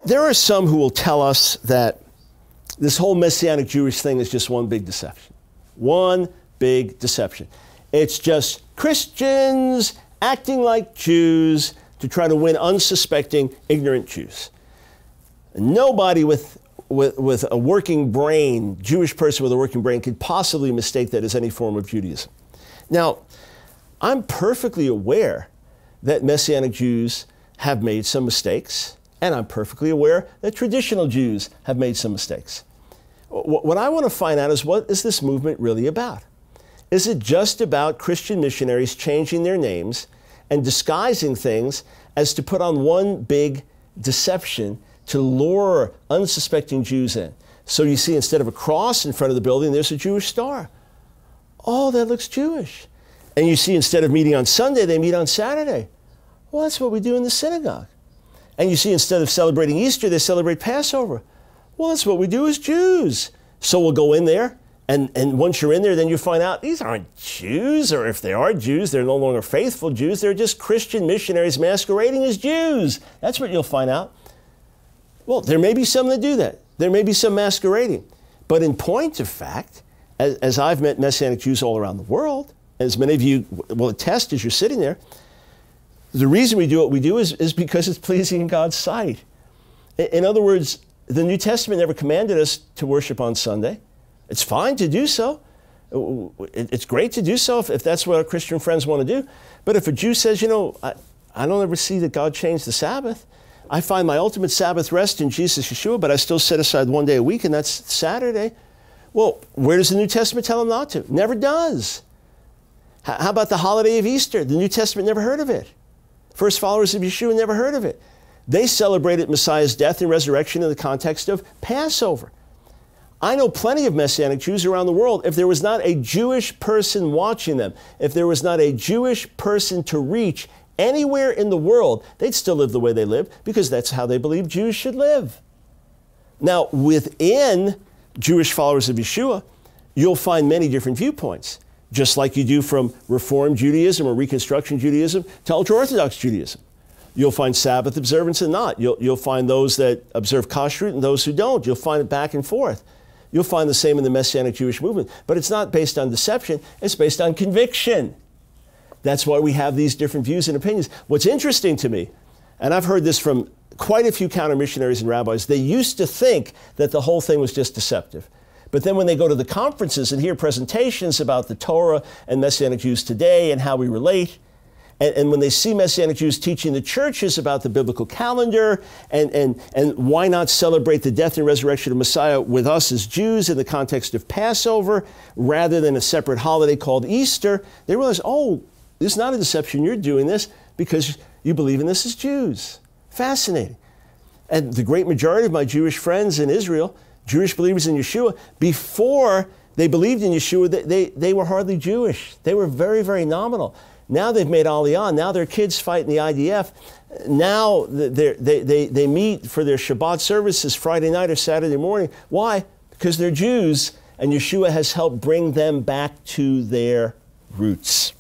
There are some who will tell us that this whole Messianic Jewish thing is just one big deception. One big deception. It's just Christians acting like Jews to try to win unsuspecting, ignorant Jews. Nobody with a working brain, Jewish person with a working brain, could possibly mistake that as any form of Judaism. Now, I'm perfectly aware that Messianic Jews have made some mistakes, and I'm perfectly aware that traditional Jews have made some mistakes. What I want to find out is, what is this movement really about? Is it just about Christian missionaries changing their names and disguising things as to put on one big deception to lure unsuspecting Jews in? So you see, instead of a cross in front of the building, there's a Jewish star. Oh, that looks Jewish. And you see, instead of meeting on Sunday, they meet on Saturday. Well, that's what we do in the synagogue. And you see, instead of celebrating Easter, they celebrate Passover. Well, that's what we do as Jews. So we'll go in there, and once you're in there, then you find out these aren't Jews, or if they are Jews, they're no longer faithful Jews. They're just Christian missionaries masquerading as Jews. That's what you'll find out. Well, there may be some that do that. There may be some masquerading. But in point of fact, as I've met Messianic Jews all around the world, as many of you will attest as you're sitting there, the reason we do what we do is because it's pleasing in God's sight. In other words, the New Testament never commanded us to worship on Sunday. It's fine to do so. It's great to do so if that's what our Christian friends want to do. But if a Jew says, you know, I don't ever see that God changed the Sabbath. I find my ultimate Sabbath rest in Jesus Yeshua, but I still set aside one day a week, and that's Saturday. Well, where does the New Testament tell him not to? Never does. How about the holiday of Easter? The New Testament never heard of it. First followers of Yeshua never heard of it. They celebrated Messiah's death and resurrection in the context of Passover. I know plenty of Messianic Jews around the world. If there was not a Jewish person watching them, if there was not a Jewish person to reach anywhere in the world, they'd still live the way they live, because that's how they believe Jews should live. Now, within Jewish followers of Yeshua, you'll find many different viewpoints, just like you do from Reform Judaism or Reconstruction Judaism to ultra-Orthodox Judaism. You'll find Sabbath observance and not. You'll find those that observe kashrut and those who don't. You'll find it back and forth. You'll find the same in the Messianic Jewish movement. But it's not based on deception. It's based on conviction. That's why we have these different views and opinions. What's interesting to me, and I've heard this from quite a few counter-missionaries and rabbis, they used to think that the whole thing was just deceptive. But then when they go to the conferences and hear presentations about the Torah and Messianic Jews today and how we relate, and when they see Messianic Jews teaching the churches about the biblical calendar and why not celebrate the death and resurrection of Messiah with us as Jews in the context of Passover rather than a separate holiday called Easter, they realize, oh, this is not a deception. You're doing this because you believe in this as Jews. Fascinating. And the great majority of my Jewish friends in Israel, Jewish believers in Yeshua, before they believed in Yeshua, they were hardly Jewish. They were very, very nominal. Now they've made Aliyah. Now their kids fight in the IDF. Now they meet for their Shabbat services Friday night or Saturday morning. Why? Because they're Jews, and Yeshua has helped bring them back to their roots.